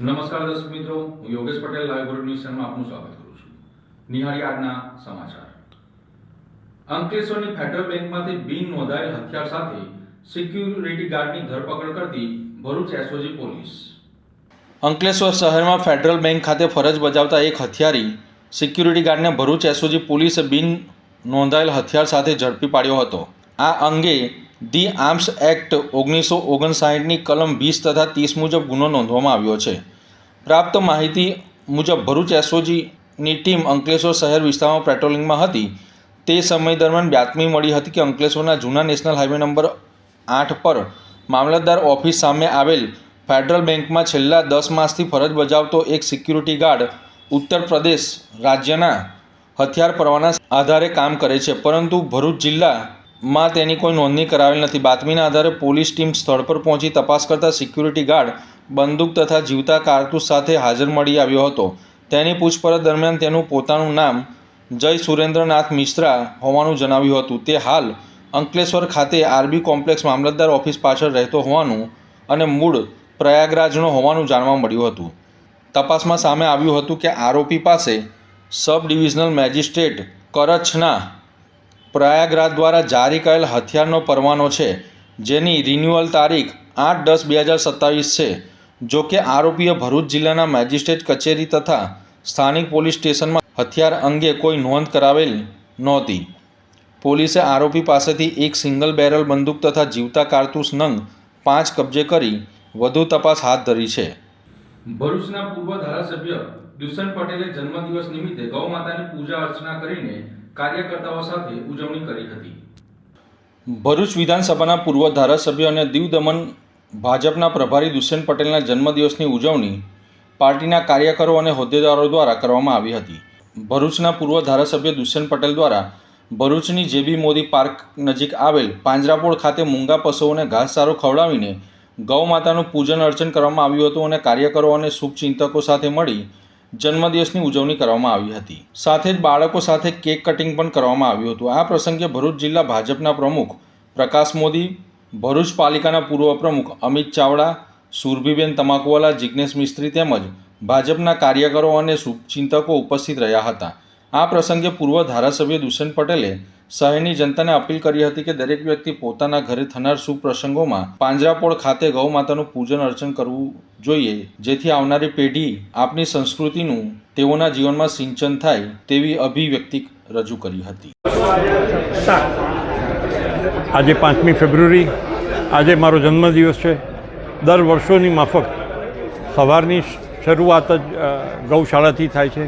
નમસ્કાર દર્શક મિત્રો, હું Yogesh Patel live board news ચેનલમાં આપનું સ્વાગત કરું છું. નિહાળી આજના સમાચાર. અંકલેશ્વરની ફેડરલ બેંકમાંથી બિન નોંધાયેલ હથિયાર સાથે સિક્યુરિટી ગાર્ડની ધરપકડ કરતી ભરૂચ એસઓજી પોલીસ. અંકલેશ્વર શહેરમાં ફેડરલ બેંક ખાતે ફરજ બજાવતા એક હથિયારી સિક્યુરિટી ગાર્ડને ભરૂચ એસઓજી પોલીસે બિન નોંધાયેલ હથિયાર સાથે ઝડપી પાડ્યો હતો. આ અંગે ધી આર્મ્સ એક્ટ 1959ની કલમ 20 તથા 30 મુજબ ગુનો નોંધવામાં આવ્યો છે. પ્રાપ્ત માહિતી મુજબ ભરૂચ એસઓજીની ટીમ અંકલેશ્વર શહેર વિસ્તારમાં પેટ્રોલિંગમાં હતી. તે સમય દરમિયાન બાતમી મળી હતી કે અંકલેશ્વરના જૂના નેશનલ હાઈવે નંબર 8 પર મામલતદાર ઓફિસ સામે આવેલ ફેડરલ બેંકમાં છેલ્લા 10 માસથી ફરજ બજાવતો એક સિક્યુરિટી ગાર્ડ ઉત્તર પ્રદેશ રાજ્યના હથિયાર પરવાના આધારે કામ કરે છે, પરંતુ ભરૂચ જિલ્લામાં તેની કોઈ નોંધણી કરાવેલ નથી. બાતમીના આધારે પોલીસ ટીમ સ્થળ પર પહોંચી તપાસ કરતા સિક્યુરિટી ગાર્ડ બંદૂક તથા જીવતા કારતૂસ સાથે હાજર મળી આવ્યો હતો. તેની પૂછપરછ દરમિયાન તેનું પોતાનું નામ જય સુરેન્દ્રનાથ મિશ્રા હોવાનું જણાવ્યું હતું. તે હાલ અંકલેશ્વર ખાતે આરબી કોમ્પ્લેક્સ મામલતદાર ઓફિસ પાછળ રહેતો હોવાનું અને મૂળ પ્રયાગરાજનો હોવાનું જાણવા મળ્યું હતું. તપાસમાં સામે આવ્યું હતું કે આરોપી પાસે સબ ડિવિઝનલ મેજિસ્ટ્રેટ કચ્છના પ્રયાગરાજ દ્વારા જારી કરેલ હથિયારનો પરવાનો છે, જેની રિન્યુઅલ તારીખ 8/10/2027 છે. જો કે આરોપીએ ભરૂચ જિલ્લાના મેજિસ્ટ્રેટ કચેરી તથા સ્થાનિક પોલીસ સ્ટેશનમાં હથિયાર અંગે કોઈ નોંધ કરાવેલ નહોતી. પોલીસે આરોપી પાસેથી એક સિંગલ બેરલ બંદૂક તથા જીવતા કારતૂસ નંગ 5 કબજે કરી વધુ તપાસ હાથ ધરી છે. ભરૂચના પૂર્વ ધારાસભ્ય દુષ્યંત પટેલે જન્મદિવસ નિમિત્તે ગૌ માતાની પૂજા અર્ચના કરીને કાર્યકર્તાઓ સાથે ઉજવણી કરી હતી. ભરૂચ વિધાનસભાના પૂર્વ ધારાસભ્ય અને દીવ દમણ ભાજપના પ્રભારી દુષ્યંત પટેલના જન્મદિવસની ઉજવણી પાર્ટીના કાર્યકરો અને હોદ્દેદારો દ્વારા કરવામાં આવી હતી. ભરૂચના પૂર્વ ધારાસભ્ય દુષ્યંત પટેલ દ્વારા ભરૂચની જેબી મોદી પાર્ક નજીક આવેલ પાંજરાપોળ ખાતે મૂંગા પશુઓને ઘાસચારો ખવડાવીને ગૌ માતાનું પૂજન અર્ચન કરવામાં આવ્યું હતું અને કાર્યકરો અને શુભચિંતકો સાથે મળી જન્મદિવસની ઉજવણી કરવામાં આવી હતી. સાથે જ બાળકો સાથે કેક કટિંગ પણ કરવામાં આવ્યું હતું. આ પ્રસંગે ભરૂચ જિલ્લા ભાજપના પ્રમુખ પ્રકાશ મોદી, ભરૂચ પાલિકાના પૂર્વ પ્રમુખ અમિત ચાવડા, સુરભીબેન તમાકુવાલા, જિગ્નેશ મિસ્ત્રી તેમજ ભાજપના કાર્યકરો અને શુભચિંતકો ઉપસ્થિત રહ્યા હતા. આ પ્રસંગે પૂર્વ ધારાસભ્ય દુષ્યંત પટેલે શહેરની જનતાને અપીલ કરી હતી કે દરેક વ્યક્તિ પોતાના ઘરે થનાર શુભ પ્રસંગોમાં પાંજરાપોળ ખાતે ગૌ માતાનું પૂજન અર્ચન કરવું જોઈએ, જેથી આવનારી પેઢી આપણી સંસ્કૃતિનું તેઓના જીવનમાં સિંચન થાય તેવી અભિવ્યક્તિ રજૂ કરી હતી. આજે 5મી ફેબ્રુઆરી, આજે મારો જન્મદિવસ છે. દર વર્ષોની માફક સવારની શરૂઆત જ ગૌશાળાથી થાય છે.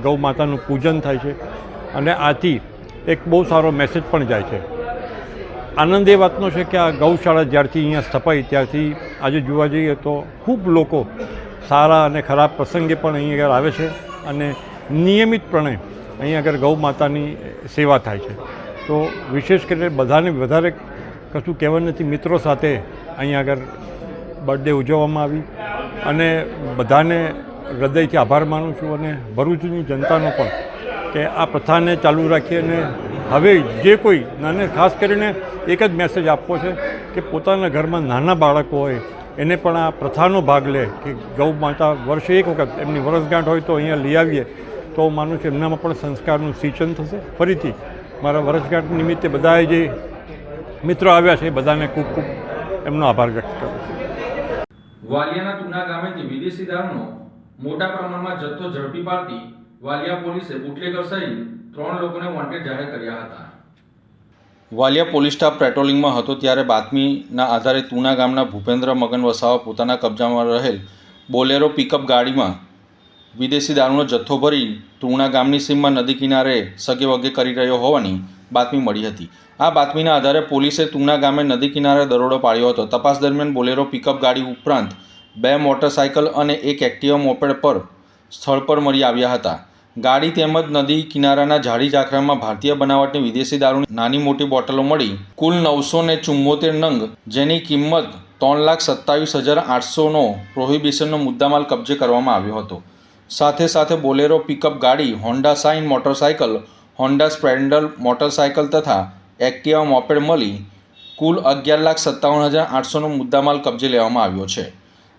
ગૌ માતાનું પૂજન થાય છે અને આથી એક બહુ સારો મેસેજ પણ જાય છે. આનંદ એ વાતનો છે કે આ ગૌશાળા જ્યારથી અહીંયા સ્થપાઈ ત્યારથી આજે જોવા જઈએ તો ખૂબ લોકો સારા અને ખરાબ પ્રસંગે પણ અહીં આગળ આવે છે અને નિયમિતપણે અહીં આગળ ગૌ માતાની સેવા થાય છે. તો વિશેષ કરીને બધાને વધારે કશું કહેવાનું નથી, મિત્રો સાથે અહીં આગળ બર્થડે ઉજવવામાં આવી અને બધાને હૃદયથી આભાર માનું છું અને ભરૂચની જનતાનો પણ કે આ પ્રથાને ચાલુ રાખી અને હવે જે કોઈ નાને ખાસ કરીને એક જ મેસેજ આપવો છે કે પોતાના ઘરમાં નાના બાળકો હોય એને પણ આ પ્રથાનો ભાગ લે કે ગૌ માતા વર્ષે એક વખત એમની વરસગાંઠ હોય તો અહીંયા લઈ આવીએ તો માનું છું એમનામાં પણ સંસ્કારનું સિંચન થશે. ફરીથી મારા વરસગાંઠ નિમિત્તે બધાએ જે મિત્રો આવ્યા છે બધાને ખૂબ ખૂબ એમનો આભાર વ્યક્ત કરું છું. વાલિયાના તુના ગામેથી વિદેશી દારૂનો મોટા પ્રમાણમાં જથ્થો ઝડપી પાડતી વાલિયા પોલીસે બુટલેગર સહિત 3 લોકોને વોન્ટેડ જાહેર કર્યા હતા. વાલિયા પોલીસ સ્ટાફ પેટ્રોલિંગમાં હતો ત્યારે બાતમીના આધારે તુના ગામના ભૂપેન્દ્ર મગન વસાવા પોતાના કબજામાં રહેલ બોલેરો પિકઅપ ગાડીમાં વિદેશી દારૂનો જથ્થો ભરી તુના ગામની સીમમાં નદી કિનારે સગેવગે કરી રહ્યો હોવાની બાતમી મળી હતી. આ બાતમીના આધારે પોલીસે તુના ગામે નદી કિનારે દરોડો પાડ્યો હતો. તપાસ દરમિયાન બોલેરો પિકઅપ ગાડી ઉપરાંત 2 મોટરસાયકલ અને 1 એક્ટિવા મોપેડ પર સ્થળ પર મળી આવ્યા હતા. ગાડી તેમજ નદી કિનારાના ઝાડી ઝાખરામાં ભારતીય બનાવટની વિદેશી દારૂની નાની મોટી બોટલો મળી કુલ 974 નંગ, જેની કિંમત 3,27,800નો પ્રોહિબિશનનો મુદ્દામાલ કબજે કરવામાં આવ્યો હતો. સાથે સાથે બોલેરો પિકઅપ ગાડી, Honda shine motorcycle, Honda Splendor motorcycle તથા એક્ટિવા મોપેડ મળી કુલ 11,57,800નો મુદ્દામાલ કબજે લેવામાં આવ્યો છે.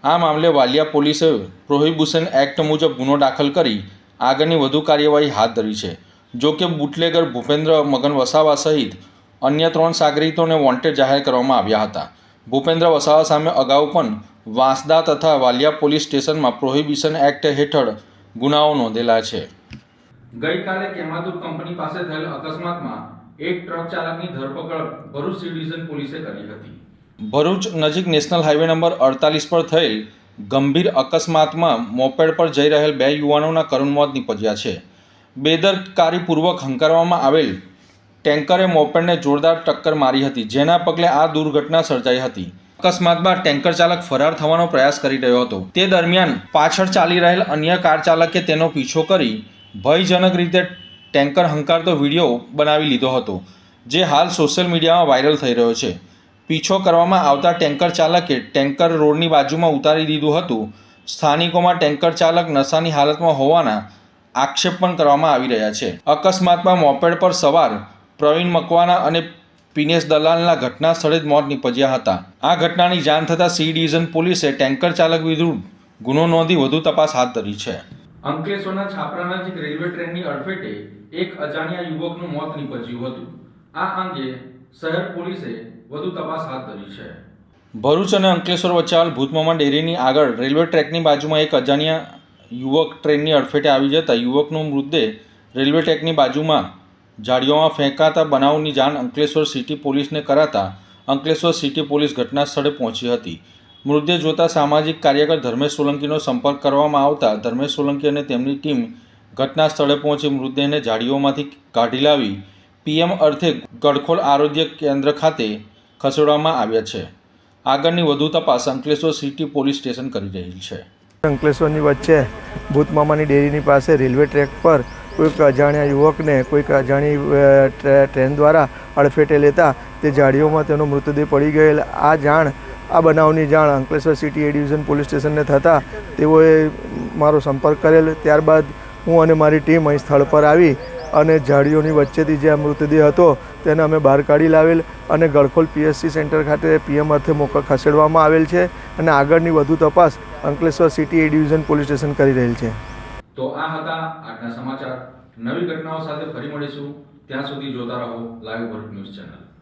આ મામલે વાલિયા પોલીસે પ્રોહિબિશન એક્ટ મુજબ ગુનો દાખલ કરી આગળની વધુ કાર્યવાહી હાથ ધરી છે. જો કે બુટલેગર ભૂપેન્દ્ર મગન વસાવા સહિત અન્ય 3 સાગરીતોને વોન્ટેડ જાહેર કરવામાં આવ્યા હતા. ભૂપેન્દ્ર વસાવા સામે અગાઉ પણ વાંસદા તથા વાલિયા પોલીસ સ્ટેશનમાં પ્રોહિબિશન એક્ટ હેઠળ ગુનાઓ નોંધેલા છે. ગઈકાલે કેમાદુર કંપની પાસે થયેલ અકસ્માતમાં એક ટ્રક ચાલકની ધરપકડ ભરૂચ સી ડિવિઝન પોલીસે કરી હતી. ભરૂચ નજીક નેશનલ હાઈવે નંબર 48 પર થયેલ ગંભીર અકસ્માતમાં મોપેડ પર જઈ રહેલ 2 યુવાનોના કરુણ મોત નીપજ્યા છે. બેદરકારીપૂર્વક હંકારવામાં આવેલ ટેન્કરે મોપેડને જોરદાર ટક્કર મારી હતી, જેના પગલે આ દુર્ઘટના સર્જાઈ હતી. અકસ્માત બાદ ટેન્કર ચાલક ફરાર થવાનો પ્રયાસ કરી રહ્યો હતો. તે દરમિયાન પાછળ ચાલી રહેલ અન્ય કાર ચાલકે તેનો પીછો કરી ભયજનક રીતે ટેન્કર હંકારતો વિડીયો બનાવી લીધો હતો, જે હાલ સોશિયલ મીડિયામાં વાયરલ થઈ રહ્યો છે. પીછો કરવામાં આવતા ટેન્કર ચાલકે ટેન્કર રોડની બાજુમાં ઉતારી દીધું હતું. સ્થાનિકોમાં ટેન્કર ચાલક નશાની હાલતમાં હોવાના આક્ષેપ પણ કરવામાં આવી રહ્યા છે. અકસ્માતમાં મોપેડ પર સવાર પ્રવીણ મકવાના અને પિનેશ દલાલના ઘટના સ્થળે જ મોત નીપજ્યા હતા. આ ઘટનાની જાણ થતાં સી ડિવિઝન પોલીસે ટેન્કર ચાલક વિરુદ્ધ ગુનો નોંધી વધુ તપાસ હાથ ધરી છે. અંકલેશ્વરના છાપરા નજીક રેલવે ટ્રેનની અડફેટે એક અજાણ્યા યુવકનું મોત નીપજ્યું હતું. આ અંગે શહેર પોલીસે વધુ તપાસ હાથ ધરી છે. ભરૂચ અને અંકલેશ્વર વચ્ચે હાલ ભૂતમામા ડેરીની આગળ રેલવે ટ્રેકની બાજુમાં એક અજાણ્યા યુવક ટ્રેનની અડફેટે આવી જતા યુવકનો મૃતદેહ રેલવે ટ્રેકની બાજુમાં ઝાડીઓમાં ફેંકાતા બનાવની જાણ અંકલેશ્વર સિટી પોલીસને કરાતા અંકલેશ્વર સિટી પોલીસ ઘટના સ્થળે પહોંચી હતી. મૃતદેહ જોતા સામાજિક કાર્યકર ધર્મેશ સોલંકીનો સંપર્ક કરવામાં આવતા ધર્મેશ સોલંકી અને તેમની ટીમ ઘટના સ્થળે પહોંચી મૃતદેહને ઝાડીઓમાંથી કાઢી લાવી પીએમ અર્થે ગડખોલ આરોગ્ય કેન્દ્ર ખાતે ખસેડવામાં આવ્યા છે. આગળની વધુ તપાસ અંકલેશ્વર સિટી પોલીસ સ્ટેશન કરી રહી છે. અંકલેશ્વરની વચ્ચે ભૂતમામાની ડેરીની પાસે રેલવે ટ્રેક પર કોઈક અજાણ્યા યુવકને કોઈક અજાણી ટ્રેન દ્વારા અડફેટે લેતા તે ઝાડીઓમાં તેનો મૃતદેહ પડી ગયેલ. આ બનાવની જાણ અંકલેશ્વર સિટી એ ડિવિઝન પોલીસ સ્ટેશનને થતાં તેઓએ મારો સંપર્ક કરેલ. ત્યારબાદ હું અને મારી ટીમ અહીં સ્થળ પર આવી અને ઝાડીઓની વચ્ચેથી જે આ મૃતદેહ હતો તેને અમે બહાર કાઢી લાવેલ અને ગડખોલ પીએસસી સેન્ટર ખાતે પીએમ અર્થે ખસેડવામાં આવેલ છે અને આગળની વધુ તપાસ અંકલેશ્વર સિટી એ ડિવિઝન પોલીસ સ્ટેશન કરી રહેલ છે. તો આ હતા આજના સમાચાર. નવી ઘટનાઓ સાથે ફરી મળીશું. ત્યાં સુધી જોતા રહો લાઈવ ભરૂચ ન્યૂઝ ચેનલ.